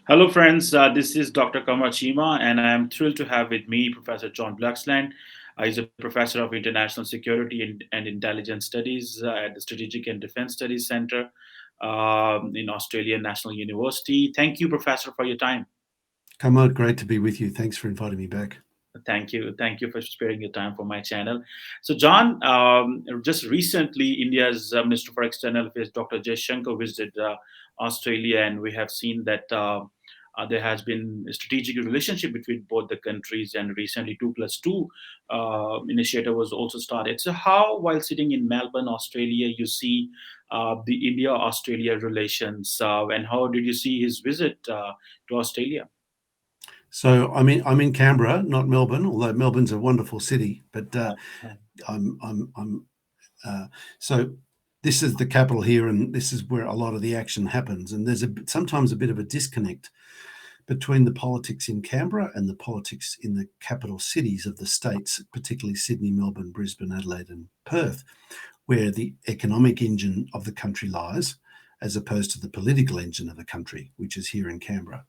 Hello, friends. This is Dr. Qamar Cheema, and I am thrilled to have with me Professor John Bluxland. He's a professor of international security and intelligence studies at the Strategic and Defense Studies Center in Australian National University. Thank you, Professor, for your time. Kamad, great to be with you. Thanks for inviting me back. Thank you. Thank you for sparing your time for my channel. So, John, just recently, India's Minister for External Affairs, Dr. Jaishanker, visited Australia, and we have seen that there has been a strategic relationship between both the countries, and recently, 2+2 initiative was also started. So, how, while sitting in Melbourne, Australia, you see the India-Australia relations, and how did you see his visit to Australia? So I'm in Canberra, not Melbourne, although Melbourne's a wonderful city. But I'm so this is the capital here, and this is where a lot of the action happens. And there's sometimes a bit of a disconnect between the politics in Canberra and the politics in the capital cities of the states, particularly Sydney, Melbourne, Brisbane, Adelaide, and Perth, where the economic engine of the country lies, as opposed to the political engine of the country, which is here in Canberra.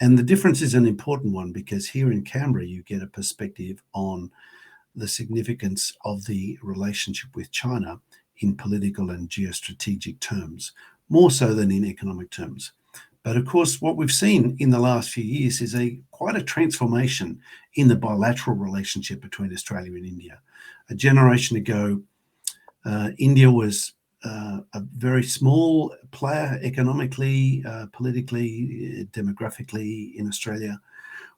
And the difference is an important one because here in Canberra, you get a perspective on the significance of the relationship with China in political and geostrategic terms, more so than in economic terms. But of course, what we've seen in the last few years is quite a transformation in the bilateral relationship between Australia and India. A generation ago, India was a very small player economically, politically, demographically in Australia.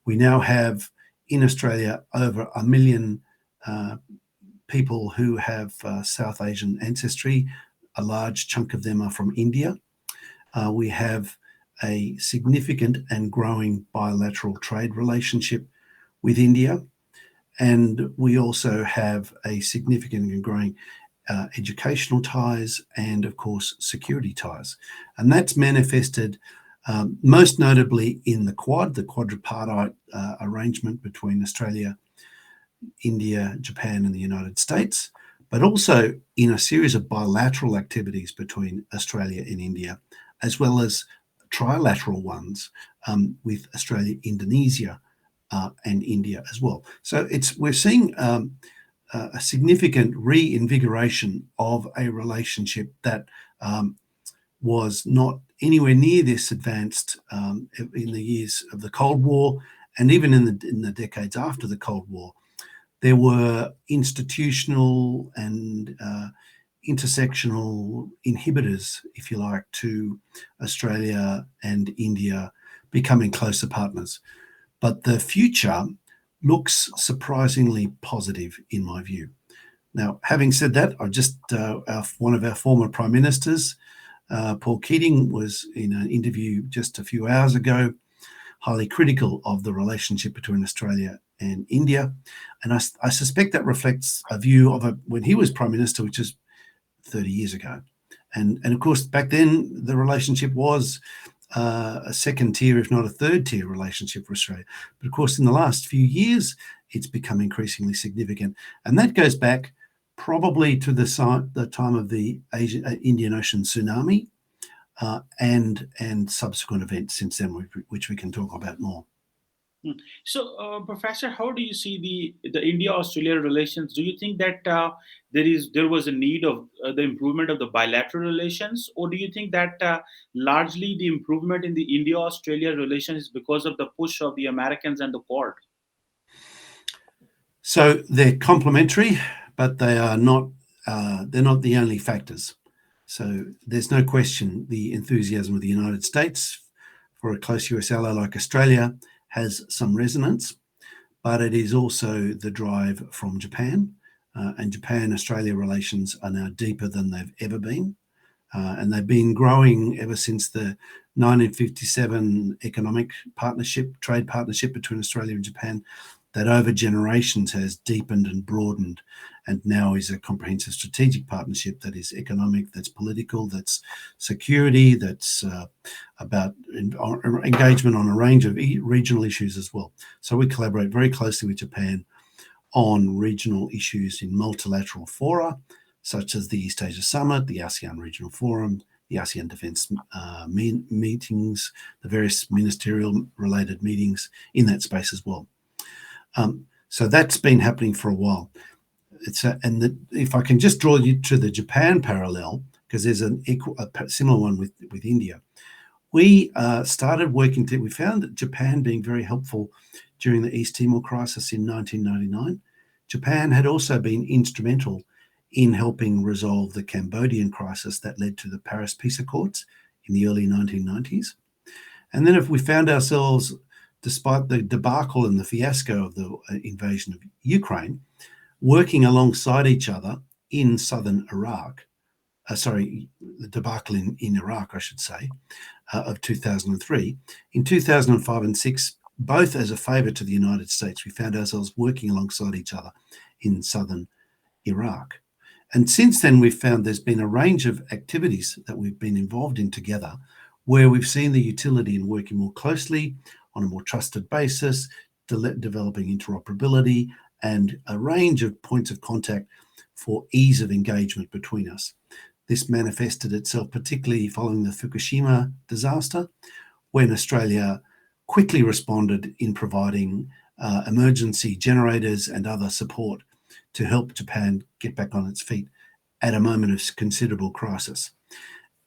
We now have in Australia over 1 million people who have South Asian ancestry. A large chunk of them are from India. We have a significant and growing bilateral trade relationship with India. And we also have a significant and growing educational ties and, of course, security ties. And that's manifested most notably in the quadripartite arrangement between Australia, India, Japan, and the United States, but also in a series of bilateral activities between Australia and India, as well as trilateral ones with Australia, Indonesia, and India as well. So we're seeing a significant reinvigoration of a relationship that was not anywhere near this advanced in the years of the Cold War, and even in the decades after the Cold War. There were institutional and intersectional inhibitors, if you like, to Australia and India becoming closer partners. But the future looks surprisingly positive in my view. Now, having said that, one of our former prime ministers, Paul Keating, was in an interview just a few hours ago, highly critical of the relationship between Australia and India. And I suspect that reflects a view of when he was prime minister, which is 30 years ago. And of course, back then, the relationship was a second tier, if not a third tier relationship for Australia. But of course, in the last few years, it's become increasingly significant. And that goes back probably to the time of the Indian Ocean tsunami and subsequent events since then, which we can talk about more. So, Professor, how do you see the India-Australia relations? Do you think that there was a need of the improvement of the bilateral relations, or do you think that largely the improvement in the India-Australia relations is because of the push of the Americans and the Quad? So they're complementary, but they are not. They're not the only factors. So there's no question the enthusiasm of the United States for a close US ally like Australia has some resonance, but it is also the drive from Japan. And Japan-Australia relations are now deeper than they've ever been. And they've been growing ever since the 1957 economic partnership, trade partnership between Australia and Japan, that over generations has deepened and broadened, and now is a comprehensive strategic partnership that is economic, that's political, that's security, that's about engagement on a range of regional issues as well. So we collaborate very closely with Japan on regional issues in multilateral fora, such as the East Asia Summit, the ASEAN Regional Forum, the ASEAN defence meetings, the various ministerial related meetings in that space as well. So that's been happening for a while. If I can just draw you to the Japan parallel, because there's a similar one with India. We started working. We found Japan being very helpful during the East Timor crisis in 1999. Japan had also been instrumental in helping resolve the Cambodian crisis that led to the Paris Peace Accords in the early 1990s. And then if we found ourselves, despite the debacle and the fiasco of the invasion of Ukraine, working alongside each other in southern Iraq, the debacle in Iraq, I should say, of 2003. In 2005 and 6, both as a favour to the United States, we found ourselves working alongside each other in southern Iraq. And since then, we've found there's been a range of activities that we've been involved in together where we've seen the utility in working more closely on a more trusted basis, developing interoperability and a range of points of contact for ease of engagement between us. This manifested itself particularly following the Fukushima disaster, when Australia quickly responded in providing emergency generators and other support to help Japan get back on its feet at a moment of considerable crisis.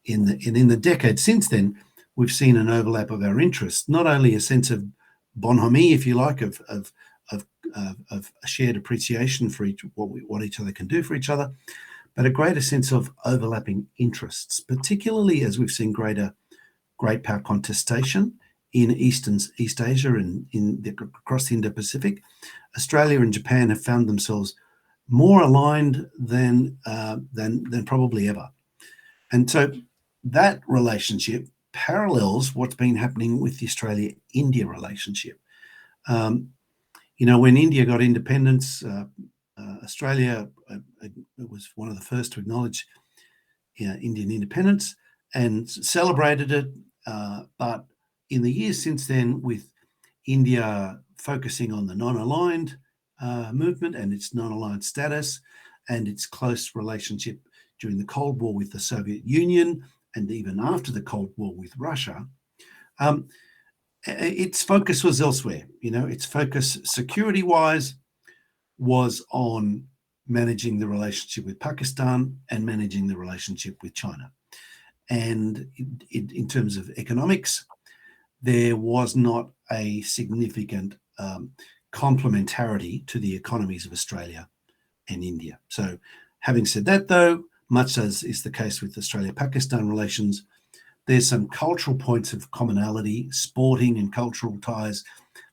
In the decade since then, we've seen an overlap of our interests, not only a sense of bonhomie, if you like, of a shared appreciation for what each other can do for each other, but a greater sense of overlapping interests, particularly as we've seen great power contestation in East Asia and across the Indo-Pacific. Australia and Japan have found themselves more aligned than probably ever. And so that relationship parallels what's been happening with the Australia-India relationship. When India got independence, Australia was one of the first to acknowledge Indian independence and celebrated it. But in the years since then, with India focusing on the non-aligned movement and its non-aligned status and its close relationship during the Cold War with the Soviet Union and even after the Cold War with Russia, its focus was elsewhere. Its focus security-wise was on managing the relationship with Pakistan and managing the relationship with China. And in terms of economics, there was not a significant complementarity to the economies of Australia and India. So having said that, though, much as is the case with Australia-Pakistan relations, there's some cultural points of commonality, sporting and cultural ties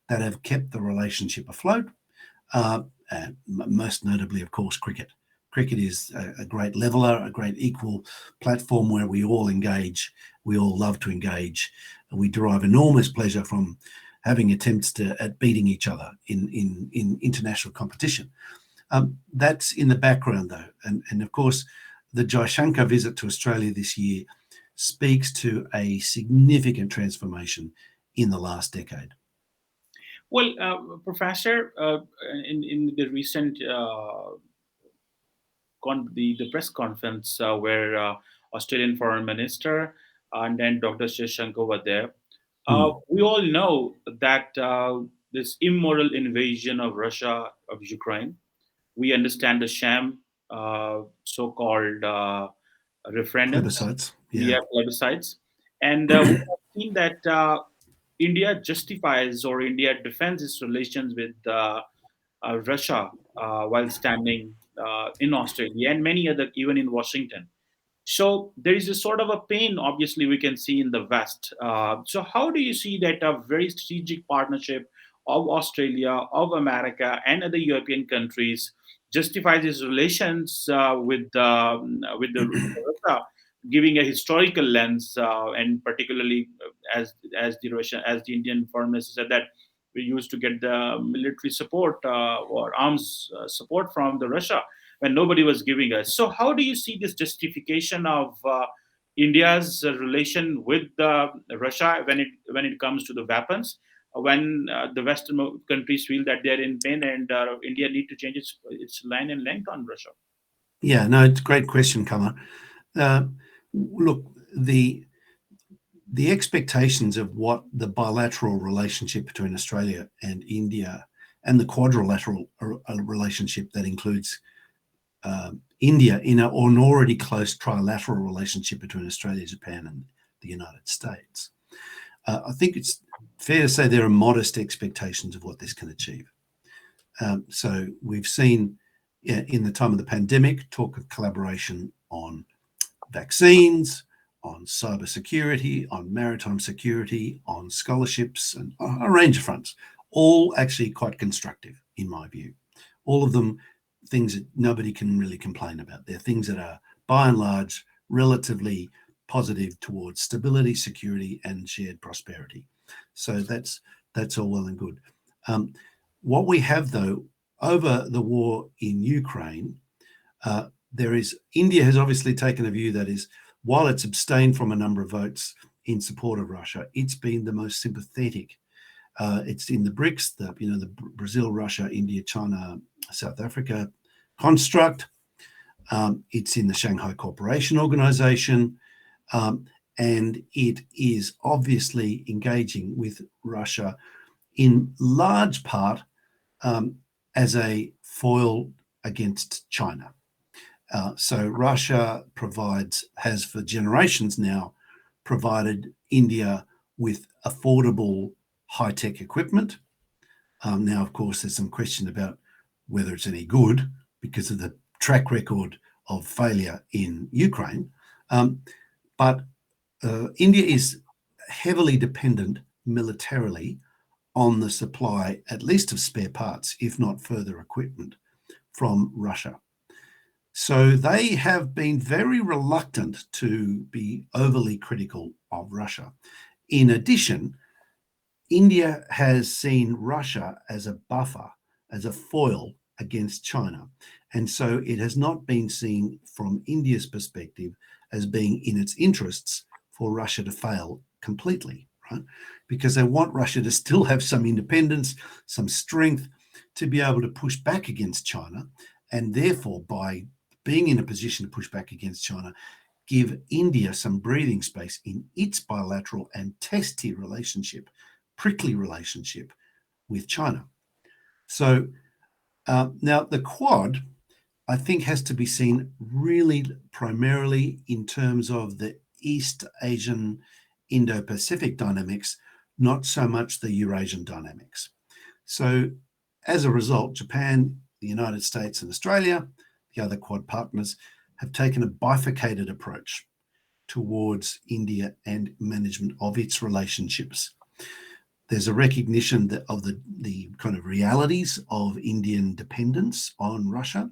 that have kept the relationship afloat. Most notably, of course, cricket. Cricket is a great leveler, a great equal platform where we all engage. We all love to engage. We derive enormous pleasure from having attempts at beating each other in international competition. That's in the background, though. And of course, the Jaishanker visit to Australia this year speaks to a significant transformation in the last decade. Well, Professor, in the recent the press conference where Australian Foreign Minister and then Dr. Jaishanker were there, we all know that this immoral invasion of Russia of Ukraine, we understand the sham so-called referendums, Plebiscites, yeah, plebiscites, and we have seen that India justifies or India defends its relations with Russia while standing in Australia and many other, even in Washington. So there is a sort of a pain, obviously, we can see in the West. So how do you see that a very strategic partnership of Australia, of America, and other European countries justifies its relations with Russia, giving a historical lens, and particularly as the Indian Foreign Minister said that we used to get the military support or arms support from the Russia when nobody was giving us. So how do you see this justification of India's relation with Russia when it comes to the weapons? When the Western countries feel that they're in pain and India need to change its line and length on Russia? Yeah, no, it's a great question, Qamar. Look, the the expectations of what the bilateral relationship between Australia and India and the quadrilateral relationship that includes India in an already close trilateral relationship between Australia, Japan, and the United States. I think it's fair to say there are modest expectations of what this can achieve. So we've seen in the time of the pandemic talk of collaboration on vaccines, on cybersecurity, on maritime security, on scholarships, and a range of fronts, all actually quite constructive in my view. All of them things that nobody can really complain about. They're things that are, by and large, relatively positive towards stability, security, and shared prosperity. So that's all well and good. What we have, though, over the war in Ukraine, India has obviously taken a view that is, while it's abstained from a number of votes in support of Russia, it's been the most sympathetic. It's in the BRICS, the Brazil, Russia, India, China, South Africa construct. It's in the Shanghai Cooperation Organization, and it is obviously engaging with Russia in large part as a foil against China. So Russia has for generations now provided India with affordable high-tech equipment. Now, of course, there's some question about whether it's any good because of the track record of failure in Ukraine. But India is heavily dependent militarily on the supply, at least of spare parts, if not further equipment, from Russia. So they have been very reluctant to be overly critical of Russia. In addition, India has seen Russia as a buffer, as a foil against China. And so it has not been seen from India's perspective as being in its interests for Russia to fail completely, right? Because they want Russia to still have some independence, some strength to be able to push back against China. And therefore, by being in a position to push back against China, give India some breathing space in its bilateral and testy relationship, prickly relationship with China. So now the Quad, I think, has to be seen really primarily in terms of the East Asian Indo-Pacific dynamics, not so much the Eurasian dynamics. So as a result, Japan, the United States, and Australia, the other Quad partners, have taken a bifurcated approach towards India and management of its relationships. There's a recognition of the kind of realities of Indian dependence on Russia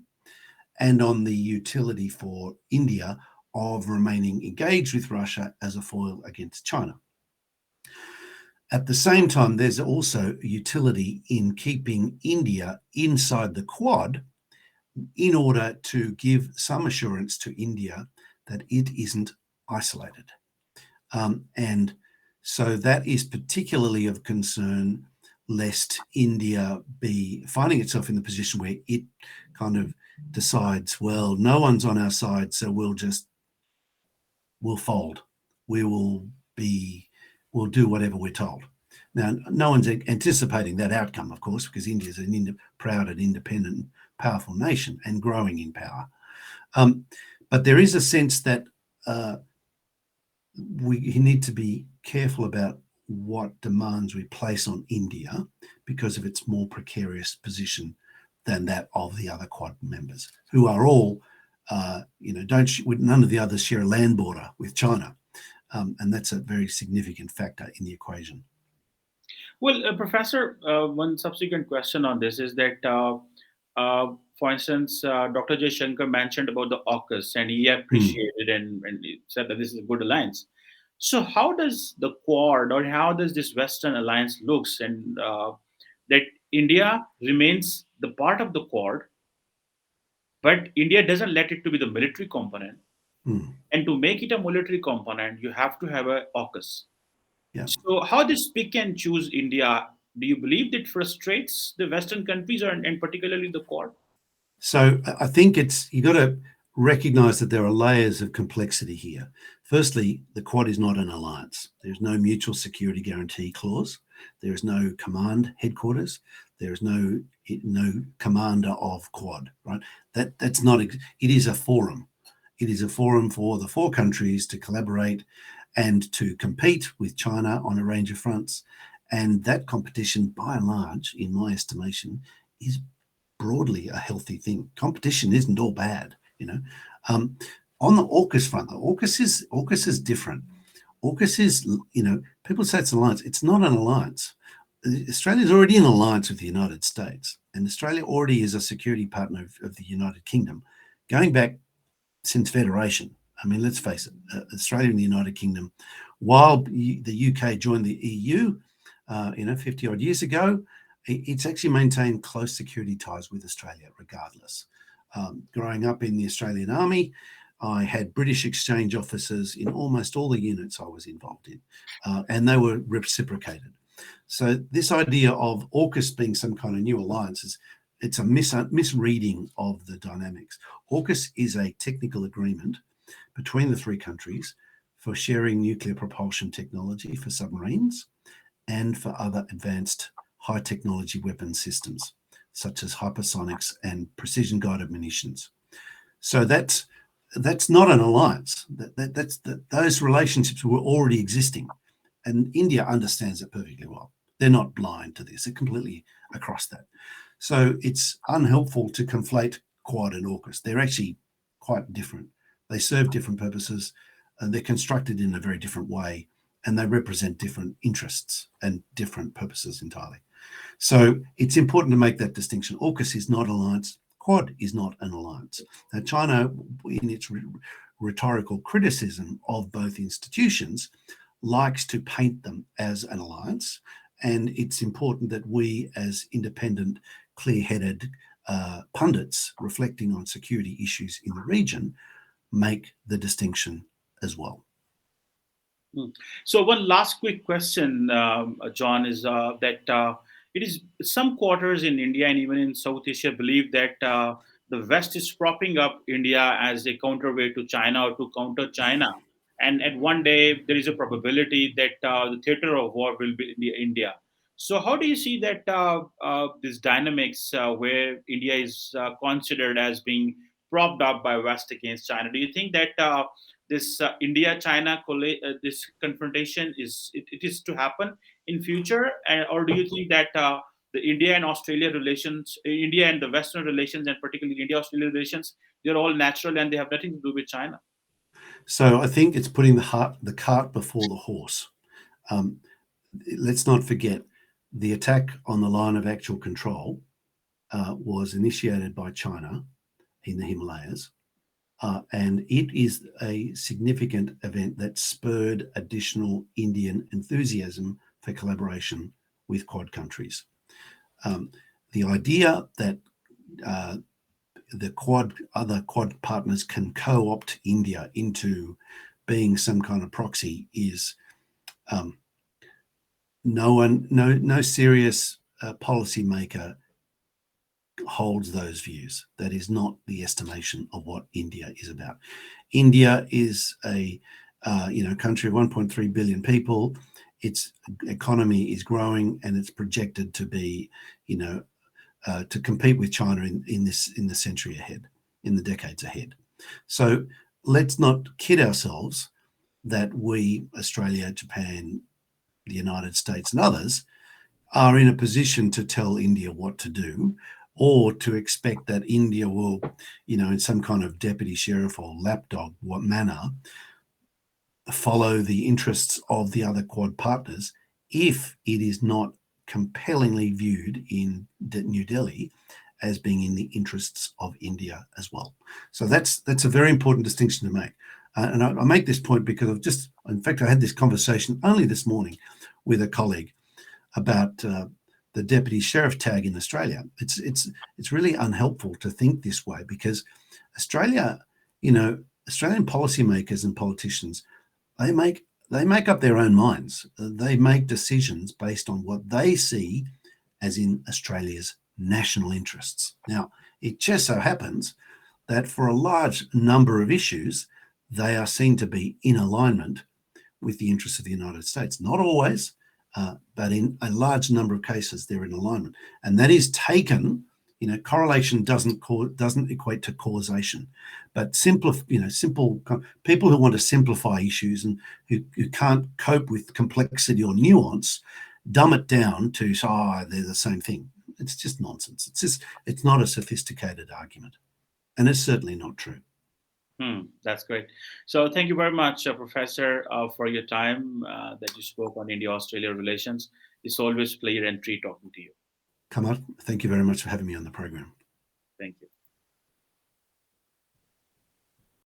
and on the utility for India of remaining engaged with Russia as a foil against China. At the same time, there's also utility in keeping India inside the Quad in order to give some assurance to India that it isn't isolated. And so that is particularly of concern, lest India be finding itself in the position where it kind of decides, well, no one's on our side, so we'll fold. We'll do whatever we're told. Now, no one's anticipating that outcome, of course, because India is a proud and independent, powerful nation and growing in power. But there is a sense that we need to be careful about what demands we place on India because of its more precarious position than that of the other Quad members, who are all, none of the others share a land border with China. And that's a very significant factor in the equation. Well, Professor, one subsequent question on this is that, for instance, Dr. Jaishanker mentioned about the AUKUS, and he appreciated and he said that this is a good alliance. So how does the Quad, or how does this Western alliance looks, and that India remains the part of the Quad, but India doesn't let it to be the military component. And to make it a military component, you have to have a AUKUS. Yeah. So how this pick and choose India, do you believe that frustrates the Western countries and particularly the Quad? So I think you got to recognise that there are layers of complexity here. Firstly, the Quad is not an alliance. There's no mutual security guarantee clause. There is no command headquarters. There is no commander of Quad. Right? That's not. It is a forum. It is a forum for the four countries to collaborate and to compete with China on a range of fronts. And that competition, by and large, in my estimation, is broadly a healthy thing. Competition isn't all bad, you know. On the AUKUS front, AUKUS is different. AUKUS is, you know, people say it's an alliance. It's not an alliance. Australia's already in alliance with the United States, and Australia already is a security partner of the United Kingdom, going back since Federation. I mean, let's face it, Australia and the United Kingdom, while the UK joined the EU, 50 odd years ago, it's actually maintained close security ties with Australia regardless. Growing up in the Australian Army, I had British exchange officers in almost all the units I was involved in, and they were reciprocated. So this idea of AUKUS being some kind of new alliance it's a misreading of the dynamics. AUKUS is a technical agreement between the three countries for sharing nuclear propulsion technology for submarines and for other advanced high technology weapon systems, such as hypersonics and precision guided munitions. So that's not an alliance. Those relationships were already existing, and India understands it perfectly well. They're not blind to this. They're completely across that. So it's unhelpful to conflate Quad and AUKUS. They're actually quite different. They serve different purposes, and they're constructed in a very different way, and they represent different interests and different purposes entirely. So it's important to make that distinction. AUKUS is not an alliance. Quad is not an alliance. Now, China, in its rhetorical criticism of both institutions, likes to paint them as an alliance. And it's important that we, as independent, clear-headed pundits reflecting on security issues in the region, make the distinction as well. So one last quick question, John, is that it is some quarters in India and even in South Asia believe that the West is propping up India as a counterweight to China or to counter China. And at one day, there is a probability that the theater of war will be in India. So how do you see that these dynamics where India is considered as being propped up by West against China? Do you think that this India-China this confrontation it is to happen in future, or do you think that the India and Australia relations, India and the Western relations, and particularly India-Australia relations, they're all natural and they have nothing to do with China? So I think it's putting the cart before the horse. Let's not forget the attack on the line of actual control was initiated by China in the Himalayas. And it is a significant event that spurred additional Indian enthusiasm for collaboration with Quad countries. The idea that the other Quad partners can co-opt India into being some kind of proxy is no serious policymaker holds those views. That is not the estimation of what India is about. India is a country of 1.3 billion people. Its economy is growing, and it's projected to be, to compete with China in the century ahead, in the decades ahead. So let's not kid ourselves that we, Australia, Japan, the United States, and others, are in a position to tell India what to do, or to expect that India will, in some kind of deputy sheriff or lapdog manner, follow the interests of the other Quad partners if it is not compellingly viewed in New Delhi as being in the interests of India as well. So that's a very important distinction to make. And I make this point because in fact, I had this conversation only this morning with a colleague about the deputy sheriff tag in Australia. It's really unhelpful to think this way, because Australia, Australian policymakers and politicians, they make up their own minds. They make decisions based on what they see as in Australia's national interests. Now, it just so happens that for a large number of issues, they are seen to be in alignment with the interests of the United States. Not always, but in a large number of cases, they're in alignment. And that is taken, correlation doesn't equate to causation, but simple people who want to simplify issues and who can't cope with complexity or nuance, dumb it down to, they're the same thing. It's just nonsense. It's not a sophisticated argument. And it's certainly not true. That's great. So thank you very much, Professor, for your time that you spoke on India-Australia relations. It's always a pleasure and treat talking to you. Qamar, thank you very much for having me on the program. Thank you.